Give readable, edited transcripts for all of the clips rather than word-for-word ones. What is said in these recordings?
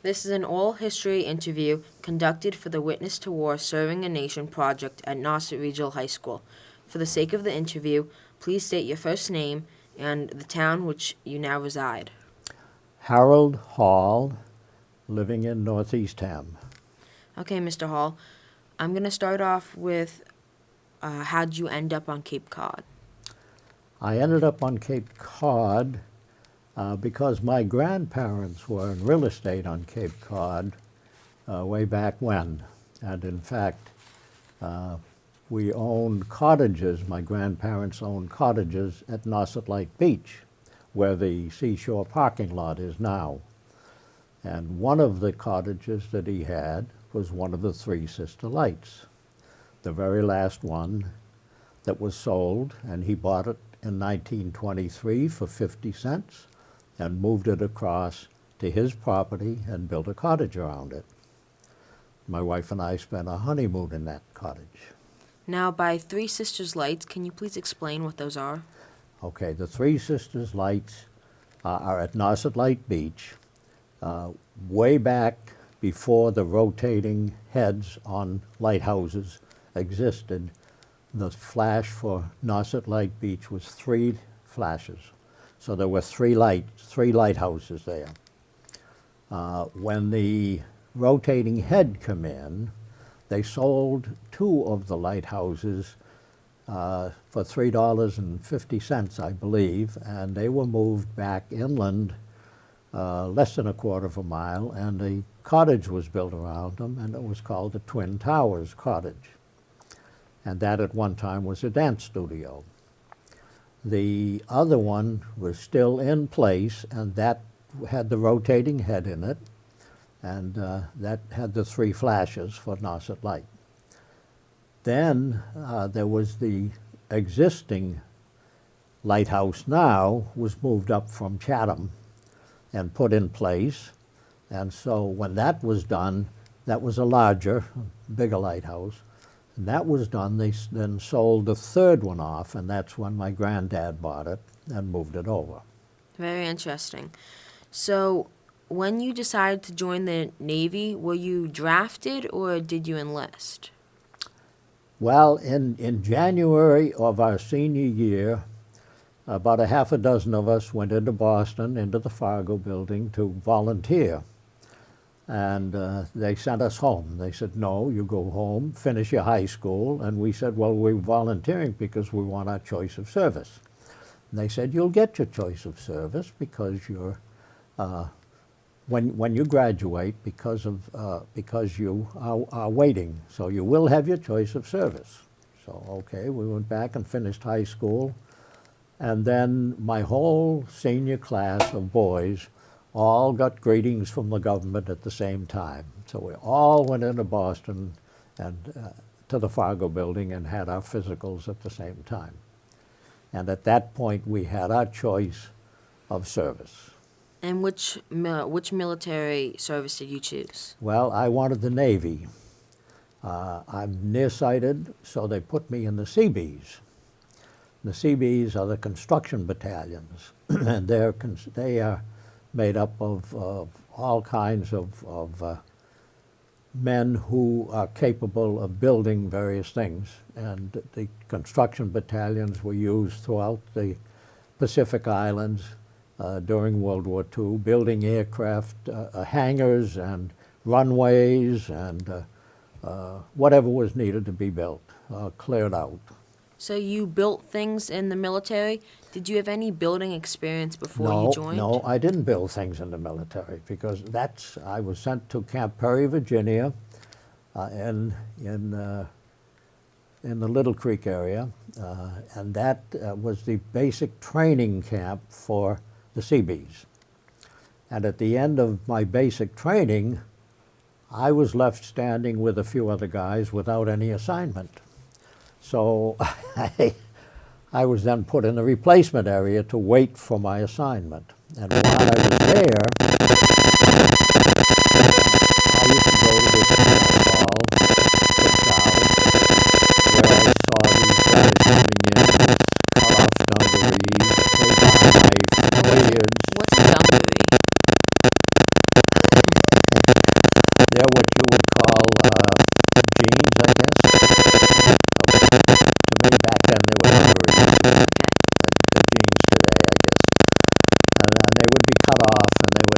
This is an oral history interview conducted for the Witness to War Serving a Nation project at Nauset Regional High School. For the sake of the interview, please state your first name and the town which you now reside. Harold Hall, living in Northeastham. Okay, Mr. Hall, I'm going to start off with how'd you end up on Cape Cod? I ended up on Cape Cod because my grandparents were in real estate on Cape Cod way back when. And in fact, we owned cottages, my grandparents owned cottages at Nauset Lake Beach, where the seashore parking lot is now. And one of the cottages that he had was one of the Three Sister Lights, the very last one that was sold, and he bought it in 1923 for 50 cents and moved it across to his property and built a cottage around it. My wife and I spent our honeymoon in that cottage. Now, by Three Sisters Lights, can you please explain what those are? Okay, the Three Sisters Lights are at Nauset Lake Beach. Way back before the rotating heads on lighthouses existed, the flash for Nauset Lake Beach was 3 flashes. So there were 3 lighthouses there. When the rotating head came in, they sold 2 of the lighthouses for $3.50, I believe, and they were moved back inland less than a quarter of a mile, and a cottage was built around them, and it was called the Twin Towers Cottage. And that at one time was a dance studio. The other one was still in place, and that had the rotating head in it, and that had the 3 flashes for Nauset Lake. Then there was the existing lighthouse now was moved up from Chatham and put in place. And so when that was done, that was a larger, bigger lighthouse. And that was done, they then sold the 3rd one off, and that's when my granddad bought it and moved it over. Very interesting. So, when you decided to join the Navy, were you drafted or did you enlist? Well, in January of our senior year, about a half a dozen of us went into Boston, into the Fargo building to volunteer. And they sent us home. They said, no, you go home, finish your high school. And we said, well, we're volunteering because we want our choice of service. And they said, you'll get your choice of service because you're, when you graduate, because you are waiting. So you will have your choice of service. So, okay, we went back and finished high school. And then my whole senior class of boys all got greetings from the government at the same time. So we all went into Boston and to the Fargo building and had our physicals at the same time. And at that point, we had our choice of service. And which military service did you choose? Well, I wanted the Navy. I'm nearsighted, so they put me in the Seabees. The Seabees are the construction battalions, and they are made up of all kinds of men who are capable of building various things. And the construction battalions were used throughout the Pacific Islands during World War II, building aircraft, hangars and runways and whatever was needed to be built, cleared out. So you built things in the military. Did you have any building experience before you joined? No, I didn't build things in the military because I was sent to Camp Perry, Virginia, in the Little Creek area, and that was the basic training camp for the Seabees. And at the end of my basic training, I was left standing with a few other guys without any assignment. So I was then put in the replacement area to wait for my assignment. And while I was there, I used to go to this hall, where I saw these guys coming in, cut off dungarees, take off knife, beards. What's a dungaree?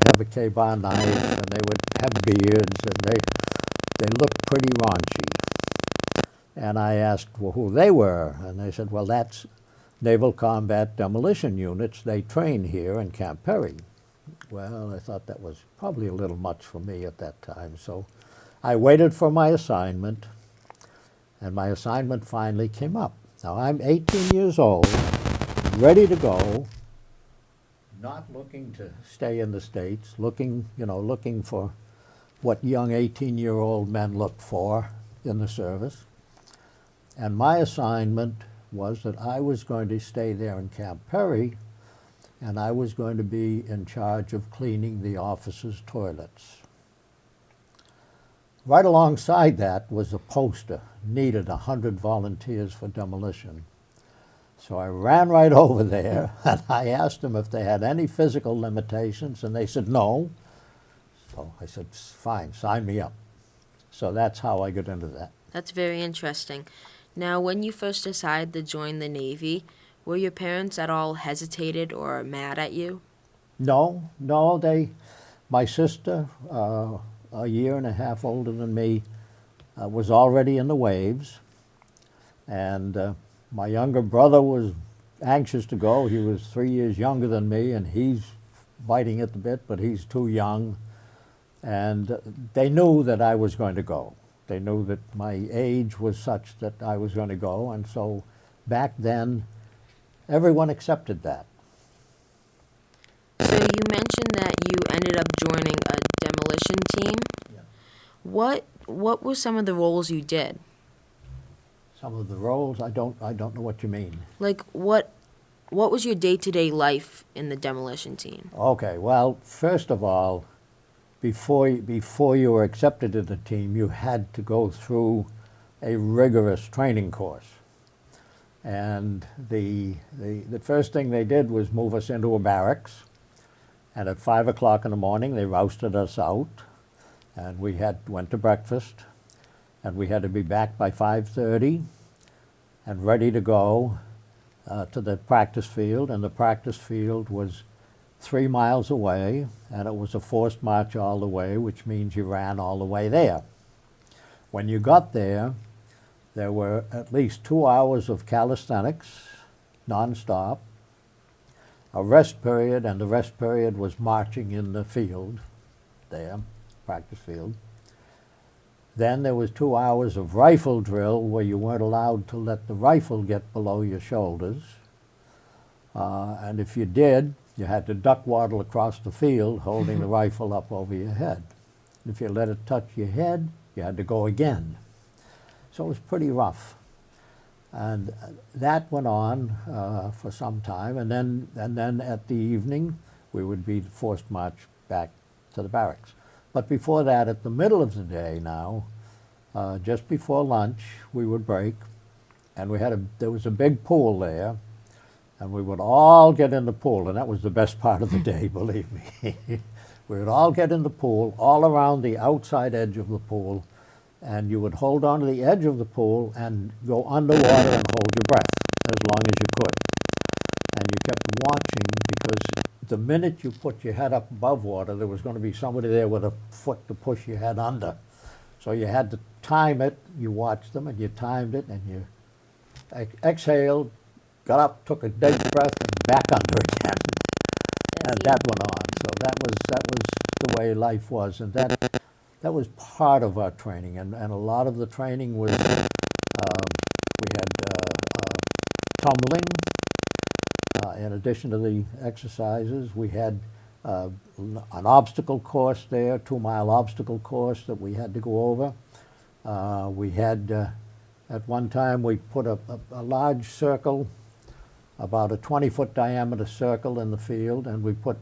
would have a K-bar knife, and they would have beards, and they looked pretty raunchy. And I asked, well, who they were, and they said, well, that's Naval Combat Demolition Units. They train here in Camp Perry. Well, I thought that was probably a little much for me at that time, so I waited for my assignment, and my assignment finally came up. Now, I'm 18 years old, ready to go, not looking to stay in the States, looking for what young 18-year-old men look for in the service. And my assignment was that I was going to stay there in Camp Perry, and I was going to be in charge of cleaning the officers' toilets. Right alongside that was a poster, needed 100 volunteers for demolition. So I ran right over there, and I asked them if they had any physical limitations, and they said no. So I said, fine, sign me up. So that's how I got into that. That's very interesting. Now, when you first decided to join the Navy, were your parents at all hesitated or mad at you? No, my sister, a year and a half older than me, was already in the waves, and my younger brother was anxious to go. He was 3 years younger than me, and he's biting at the bit, but he's too young. And they knew that I was going to go. They knew that my age was such that I was going to go, and so back then, everyone accepted that. So you mentioned that you ended up joining a demolition team. Yeah. What were some of the roles you did? Some of the roles, I don't know what you mean. Like what was your day-to-day life in the demolition team? Okay, well, first of all, before you were accepted in the team, you had to go through a rigorous training course. And the first thing they did was move us into a barracks. And at 5 o'clock in the morning, they rousted us out. And we went to breakfast. And we had to be back by 5:30 and ready to go to the practice field. And the practice field was 3 miles away, and it was a forced march all the way, which means you ran all the way there. When you got there, there were at least 2 hours of calisthenics, nonstop, a rest period, and the rest period was marching in the field there, practice field. Then there was 2 hours of rifle drill where you weren't allowed to let the rifle get below your shoulders. And if you did, you had to duck waddle across the field holding the rifle up over your head. If you let it touch your head, you had to go again. So it was pretty rough. And that went on for some time, and then at the evening, we would be forced march back to the barracks. But before that, at the middle of the day now, just before lunch, we would break, and there was a big pool there, and we would all get in the pool, and that was the best part of the day, believe me. We would all get in the pool, all around the outside edge of the pool, and you would hold on to the edge of the pool and go underwater and hold your breath as long as you could. And you kept watching, because the minute you put your head up above water, there was going to be somebody there with a foot to push your head under. So you had to time it. You watched them, and you timed it, and you exhaled, got up, took a deep breath, and back under again. And that went on. So that was the way life was, and that was part of our training. And a lot of the training was we had tumbling. In addition to the exercises, we had an obstacle course there, 2-mile obstacle course that we had to go over. We had, at one time, we put a large circle, about a 20-foot diameter circle in the field, and we put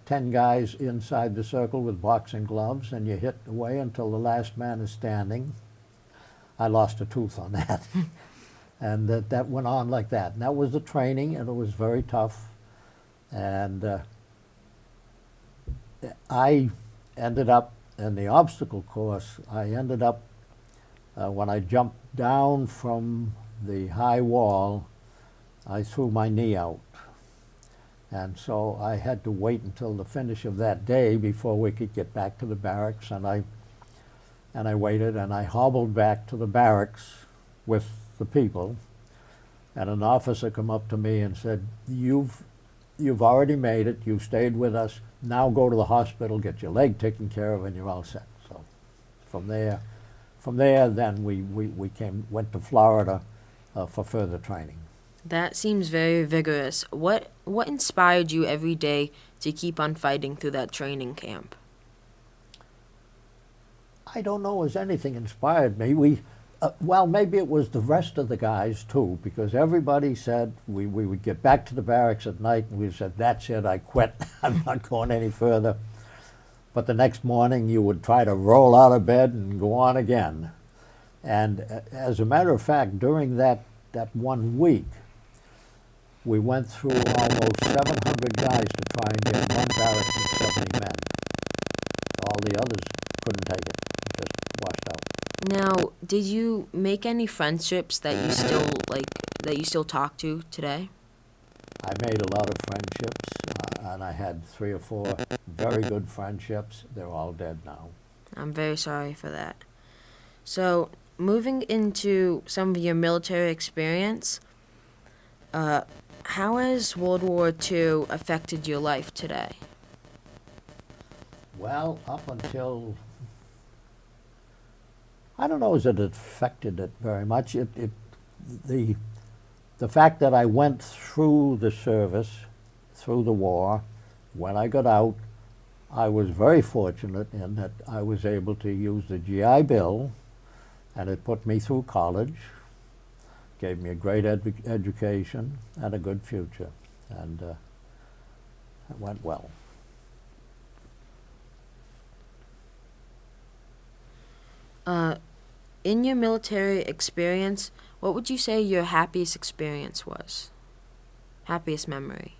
10 guys inside the circle with boxing gloves, and you hit away until the last man is standing. I lost a tooth on that. And that went on like that. And that was the training, and it was very tough. And I ended up in the obstacle course, when I jumped down from the high wall, I threw my knee out. And so I had to wait until the finish of that day before we could get back to the barracks, and I waited, and I hobbled back to the barracks with the people, and an officer come up to me and said, you've already made it, you stayed with us, now go to the hospital, get your leg taken care of, and you're all set. So from there then we went to Florida for further training. That seems very vigorous. What inspired you every day to keep on fighting through that training camp? I don't know as anything inspired me. Well, maybe it was the rest of the guys too, because everybody said we would get back to the barracks at night and we said, that's it, I quit, I'm not going any further. But the next morning you would try to roll out of bed and go on again. And as a matter of fact, during that 1 week, we went through almost 700 guys to try and get one barracks with 70 men. All the others couldn't take it, just washed out. Now, did you make any friendships that you still talk to today? I made a lot of friendships, and I had 3 or 4 very good friendships. They're all dead now. I'm very sorry for that. So, moving into some of your military experience, how has World War II affected your life today? Well, up until, I don't know as it affected it very much. The fact that I went through the service, through the war, when I got out, I was very fortunate in that I was able to use the GI Bill, and it put me through college, gave me a great education and a good future, and it went well. In your military experience, what would you say your happiest experience was? Happiest memory?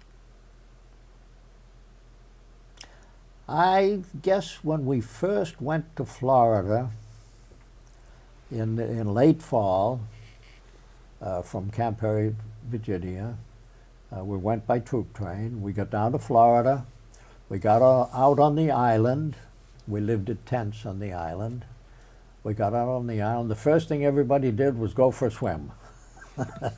I guess when we first went to Florida in late fall from Camp Perry, Virginia, we went by troop train. We got down to Florida. We got out on the island. We lived in tents on the island. We got out on the island. The first thing everybody did was go for a swim. I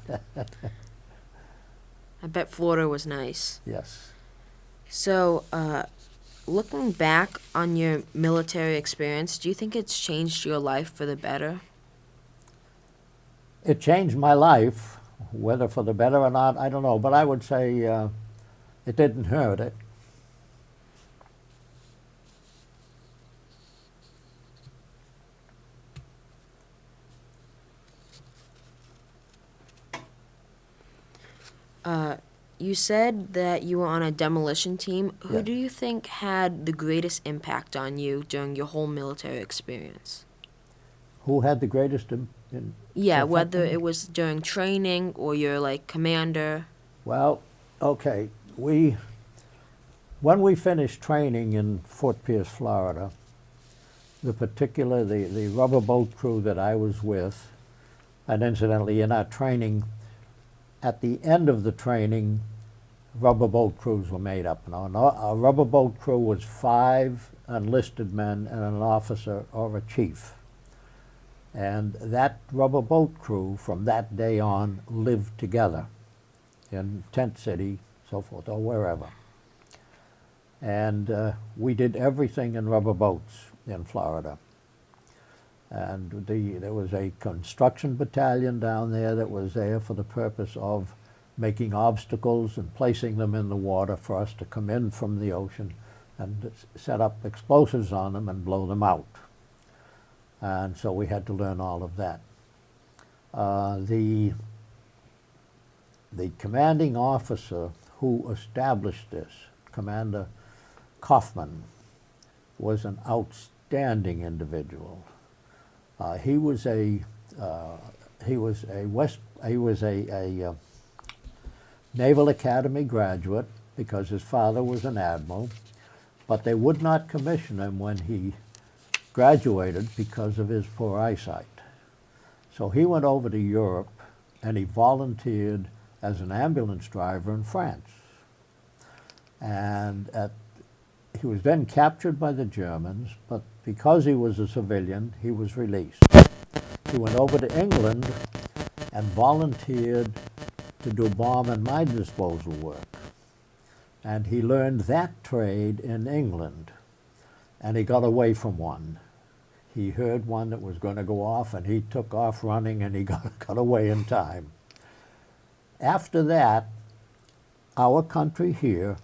bet Florida was nice. Yes. So, looking back on your military experience, do you think it's changed your life for the better? It changed my life, whether for the better or not, I don't know, but I would say it didn't hurt it. You said that you were on a demolition team. Who Yes. do you think had the greatest impact on you during your whole military experience? Who had the greatest Yeah, effect whether on me? it was during training or your commander. Well, okay, when we finished training in Fort Pierce, Florida, the rubber boat crew that I was with, and incidentally in our training, at the end of the training, rubber boat crews were made up. Now, a rubber boat crew was 5 enlisted men and an officer or a chief. And that rubber boat crew, from that day on, lived together in Tent City, so forth, or wherever. And we did everything in rubber boats in Florida. And there was a construction battalion down there that was there for the purpose of making obstacles and placing them in the water for us to come in from the ocean and set up explosives on them and blow them out. And so we had to learn all of that. The commanding officer who established this, Commander Kaufman, was an outstanding individual. He was a Naval Academy graduate because his father was an admiral, but they would not commission him when he graduated because of his poor eyesight. So he went over to Europe and he volunteered as an ambulance driver in France. And he was then captured by the Germans, but because he was a civilian, he was released. He went over to England and volunteered to do bomb and mine disposal work. And he learned that trade in England, and he got away from one. He heard one that was going to go off, and he took off running, and he got away in time. After that, our country here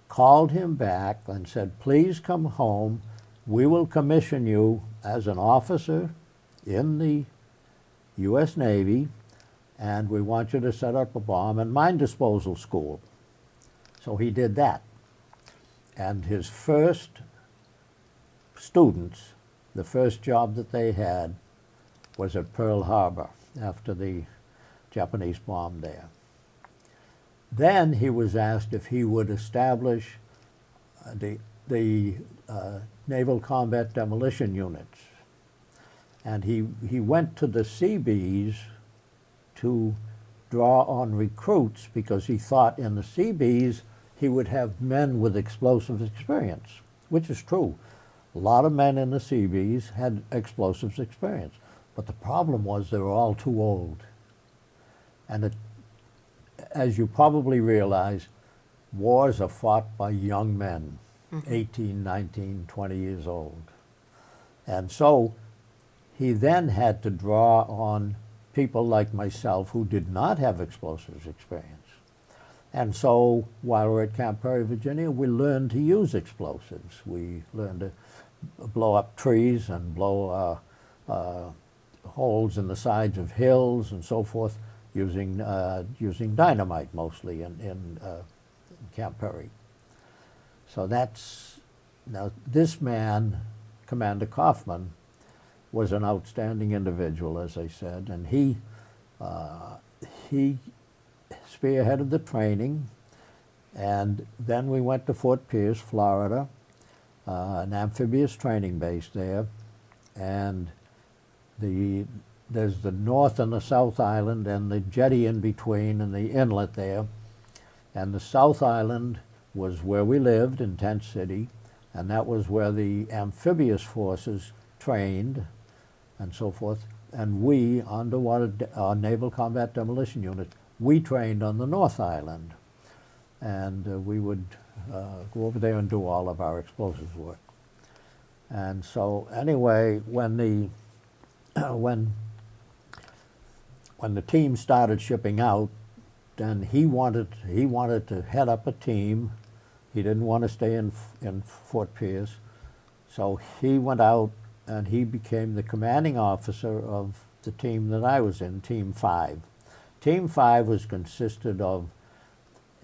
called him back and said, please come home. We will commission you as an officer in the U.S. Navy, and we want you to set up a bomb and mine disposal school. So he did that. And his first students, the first job that they had was at Pearl Harbor after the Japanese bombed there. Then he was asked if he would establish the Naval Combat Demolition Units. And he went to the Seabees to draw on recruits because he thought in the Seabees he would have men with explosives experience, which is true. A lot of men in the Seabees had explosives experience, but the problem was they were all too old. And as you probably realize, wars are fought by young men, 18, 19, 20 years old. And so he then had to draw on people like myself who did not have explosives experience. And so while we were at Camp Perry, Virginia, we learned to use explosives. We learned to blow up trees and blow holes in the sides of hills and so forth using dynamite mostly in Camp Perry. So now this man, Commander Kaufman, was an outstanding individual, as I said, and he spearheaded the training, and then we went to Fort Pierce, Florida, an amphibious training base there, and there's the North and the South Island and the jetty in between and the inlet there, and the South Island was where we lived in Tent City, and that was where the amphibious forces trained and so forth, and we, underwater Naval Combat Demolition Unit, we trained on the North Island, and we would go over there and do all of our explosives work. And so anyway, when the team started shipping out, then he wanted to head up a team. He didn't want to stay in Fort Pierce, so he went out and he became the commanding officer of the team that I was in, Team 5. Team 5 consisted of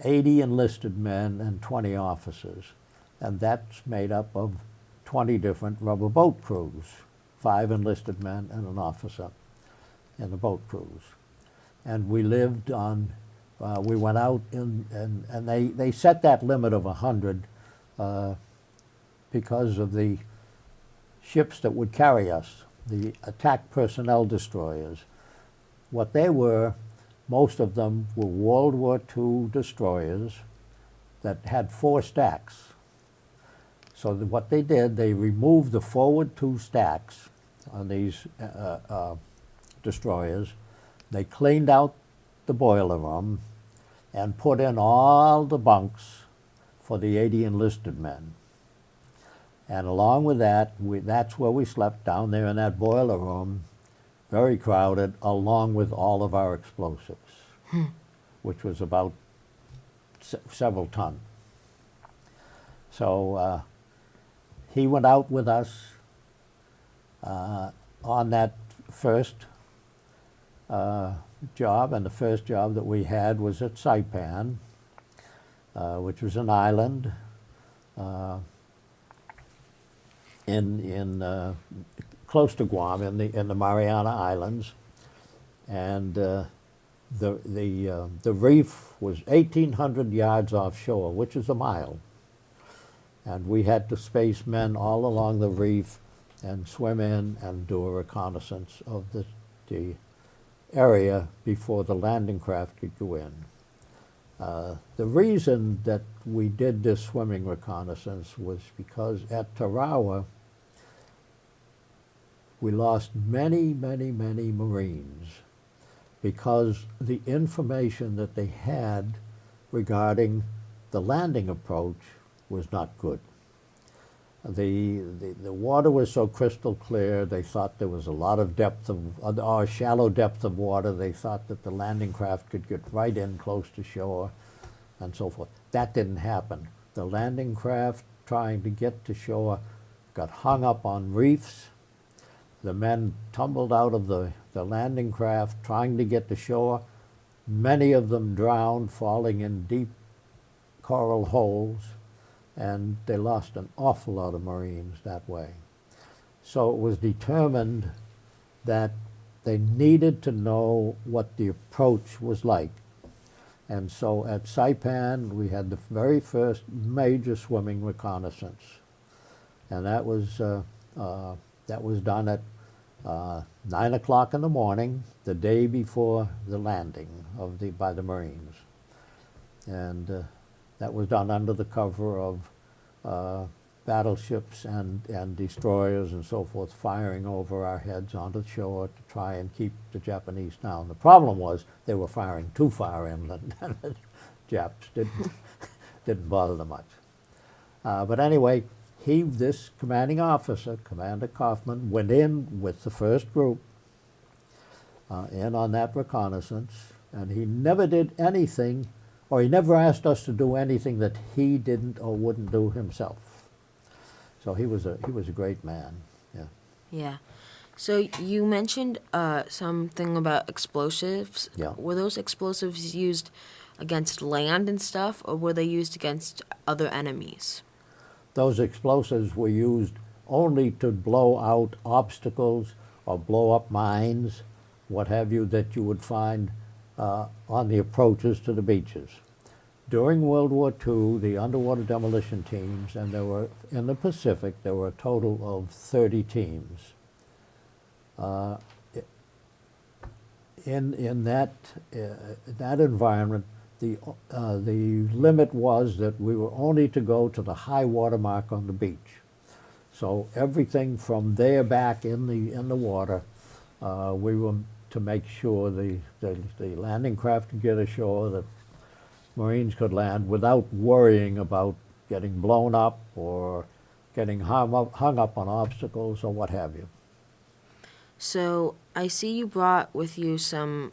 80 enlisted men and 20 officers, and that's made up of 20 different rubber boat crews, 5 enlisted men and an officer in the boat crews. And we lived on, we went out and they set that limit of 100 because of the ships that would carry us, the attack personnel destroyers. What they were, most of them were World War II destroyers that had 4 stacks. So what they did, they removed the forward 2 stacks on these destroyers. They cleaned out the boiler room and put in all the bunks for the 80 enlisted men. And along with that, that's where we slept, down there in that boiler room, very crowded, along with all of our explosives, which was about several ton. So he went out with us on that first job, and the first job that we had was at Saipan, which was an island in close to Guam, in the Mariana Islands, and the reef was 1,800 yards offshore, which is a mile, and we had to space men all along the reef and swim in and do a reconnaissance of the area before the landing craft could go in. The reason that we did this swimming reconnaissance was because at Tarawa, we lost many, many, many Marines because the information that they had regarding the landing approach was not good. The water was so crystal clear, they thought there was a lot of depth of, or shallow depth of water. They thought that the landing craft could get right in close to shore and so forth. That didn't happen. The landing craft trying to get to shore got hung up on reefs. The men tumbled out of the landing craft trying to get to shore. Many of them drowned, falling in deep coral holes, and they lost an awful lot of Marines that way. So it was determined that they needed to know what the approach was like. And so at Saipan, we had the very first major swimming reconnaissance. And that was done at 9 o'clock in the morning, the day before the landing by the Marines. And that was done under the cover of battleships and destroyers and so forth, firing over our heads onto the shore to try and keep the Japanese down. The problem was they were firing too far inland, and the Japs didn't bother them much. But anyway, this commanding officer, Commander Kaufman, went in with the first group in on that reconnaissance, and he never did anything, or he never asked us to do anything that he didn't or wouldn't do himself. So he was a great man. Yeah. Yeah. So you mentioned something about explosives. Yeah. Were those explosives used against land and stuff, or were they used against other enemies? Those explosives were used only to blow out obstacles or blow up mines, what have you, that you would find on the approaches to the beaches. During World War II, the underwater demolition teams, and there were, in the Pacific, there were a total of 30 teams. In that environment, the limit was that we were only to go to the high water mark on the beach. So everything from there back in the water, we were to make sure the landing craft could get ashore, that Marines could land without worrying about getting blown up or getting hung up on obstacles or what have you. So I see you brought with you some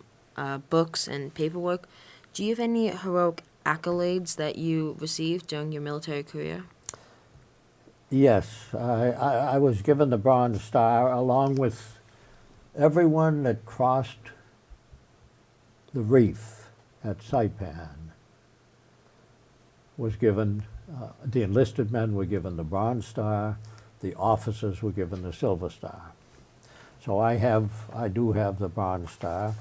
books and paperwork. Do you have any heroic accolades that you received during your military career? Yes, I was given the Bronze Star along with everyone that crossed the reef at Saipan was given, the enlisted men were given the Bronze Star, the officers were given the Silver Star. So I do have the Bronze Star.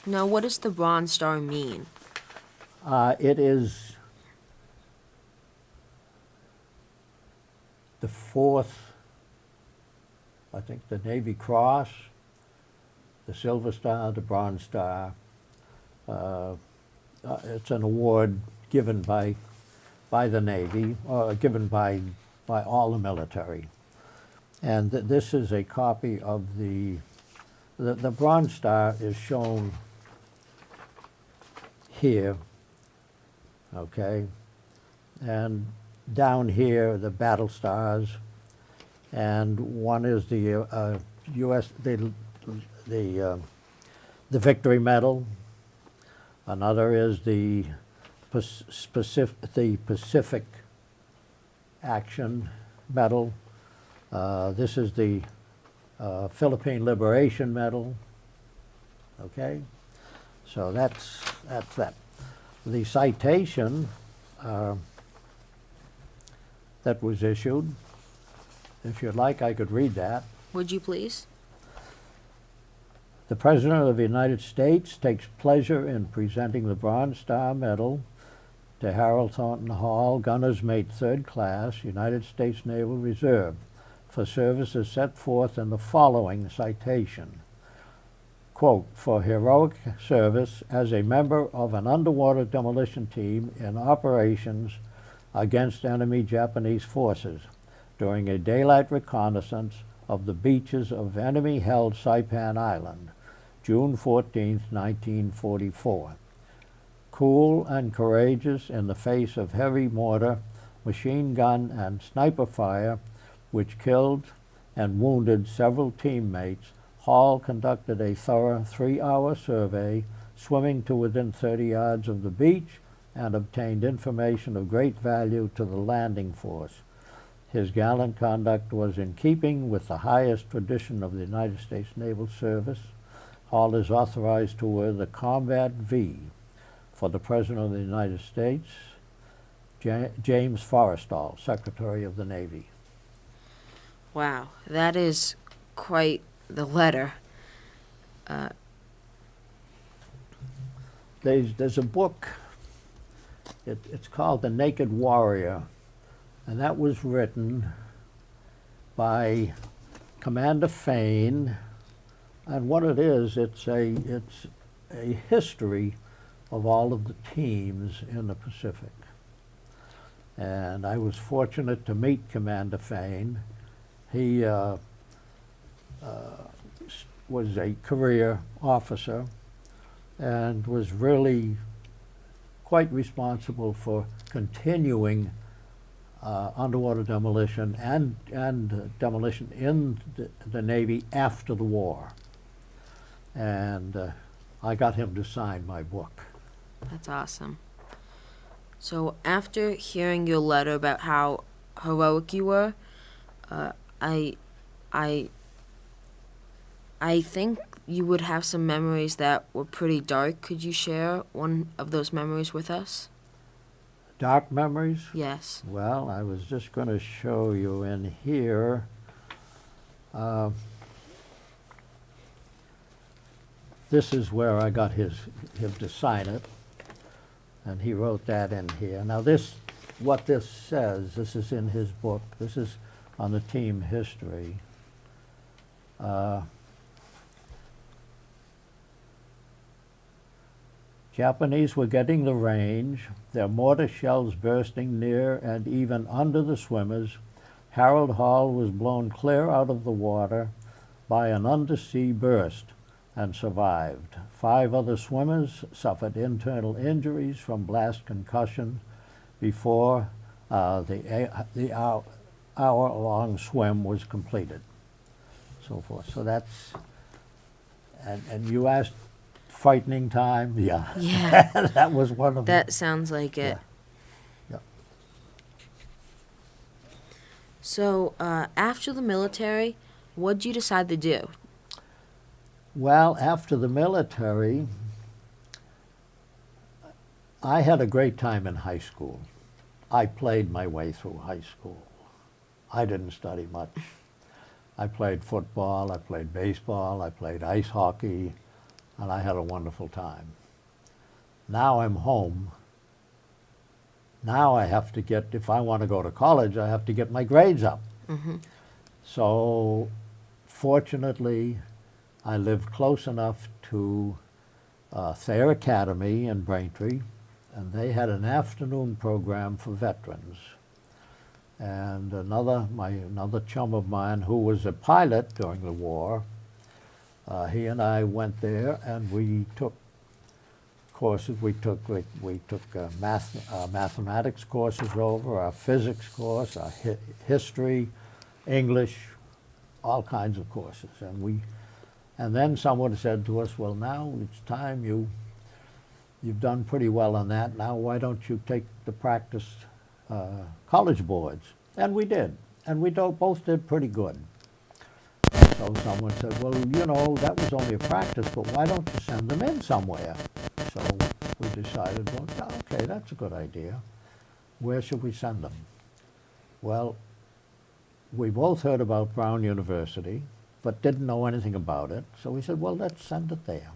Now, what does the Bronze Star mean? It is the fourth, I think, the Navy Cross, the Silver Star, the Bronze Star. It's an award given by the Navy, or given by all the military. And this is a copy of the Bronze Star is shown here, okay? And down here, the battle stars, and one is the U.S. the Victory Medal. Another is the Pacific Action Medal. This is the Philippine Liberation Medal. Okay, so that's that. The citation that was issued, if you'd like, I could read that. Would you please? The President of the United States takes pleasure in presenting the Bronze Star Medal to Harold Thornton Hall, Gunner's Mate 3rd Class, United States Naval Reserve, for services set forth in the following citation. quote, "for heroic service as a member of an underwater demolition team in operations against enemy Japanese forces during a daylight reconnaissance of the beaches of enemy-held Saipan Island, June 14, 1944. Cool and courageous in the face of heavy mortar, machine gun, and sniper fire, which killed and wounded several teammates, Hall conducted a thorough 3-hour survey, swimming to within 30 yards of the beach, and obtained information of great value to the landing force. His gallant conduct was in keeping with the highest tradition of the United States Naval Service. Hall is authorized to wear the Combat V for the President of the United States, James Forrestal, Secretary of the Navy." Wow, that is quite the letter. There's a book, it's called The Naked Warrior, and that was written by Commander Fain. And what it is, it's a history of all of the teams in the Pacific. And I was fortunate to meet Commander Fain. He was a career officer and was really quite responsible for continuing underwater demolition and demolition in the Navy after the war. And I got him to sign my book. That's awesome. So after hearing your letter about how heroic you were, I think you would have some memories that were pretty dark. Could you share one of those memories with us? Dark memories? Yes. Well, I was just going to show you in here. This is where I got him to sign it, and he wrote that in here. Now what this says, this is in his book. This is on the team history. Japanese were getting the range, their mortar shells bursting near and even under the swimmers. Harold Hall was blown clear out of the water by an undersea burst and survived. 5 other swimmers suffered internal injuries from blast concussion before the hour-long swim was completed. So forth. So that's, and you asked frightening time? Yeah. Yeah. That was one of them. That sounds like it. Yeah. So after the military, what'd you decide to do? Well, after the military, I had a great time in high school. I played my way through high school. I didn't study much. I played football, I played baseball, I played ice hockey, and I had a wonderful time. Now I'm home. Now I have to get, if I want to go to college, I have to get my grades up. Mm-hmm. So fortunately, I lived close enough to Thayer Academy in Braintree, and they had an afternoon program for veterans. And another chum of mine who was a pilot during the war, he and I went there, and we took courses. We took mathematics courses over, our physics course, our history, English, all kinds of courses. And then someone said to us, "Well, now it's time you've done pretty well on that. Now why don't you take the practice college boards?" And we did, and we both did pretty good. So someone said, "Well, you know, that was only a practice, but why don't you send them in somewhere?" So we decided, well, okay, that's a good idea. Where should we send them? Well, we both heard about Brown University, but didn't know anything about it. So we said, well, let's send it there,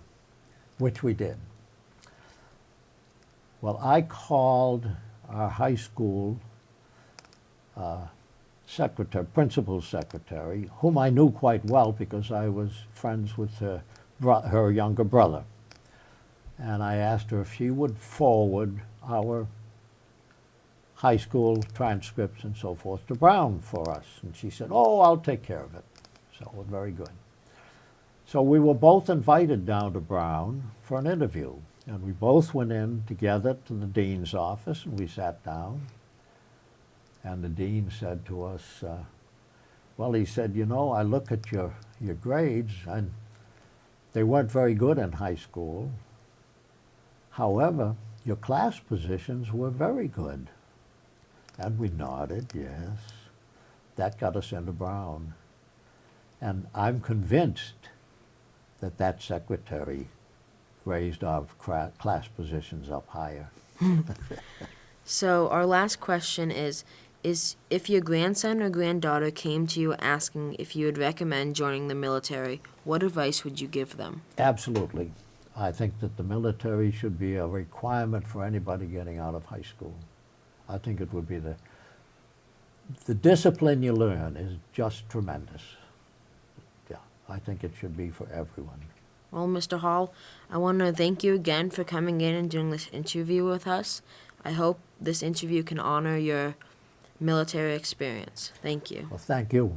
which we did. Well, I called our high school principal secretary, whom I knew quite well because I was friends with her younger brother. And I asked her if she would forward our high school transcripts and so forth to Brown for us. And she said, "Oh, I'll take care of it." So it was very good. So we were both invited down to Brown for an interview. And we both went in together to the dean's office, and we sat down. And the dean said to us, well, he said, "You know, I look at your grades, and they weren't very good in high school. However, your class positions were very good." And we nodded, yes. That got us into Brown. And I'm convinced that that secretary raised our class positions up higher. So our last question is if your grandson or granddaughter came to you asking if you would recommend joining the military, what advice would you give them? Absolutely. I think that the military should be a requirement for anybody getting out of high school. I think it would be the discipline you learn is just tremendous. Yeah, I think it should be for everyone. Well, Mr. Hall, I want to thank you again for coming in and doing this interview with us. I hope this interview can honor your military experience. Thank you. Well, thank you.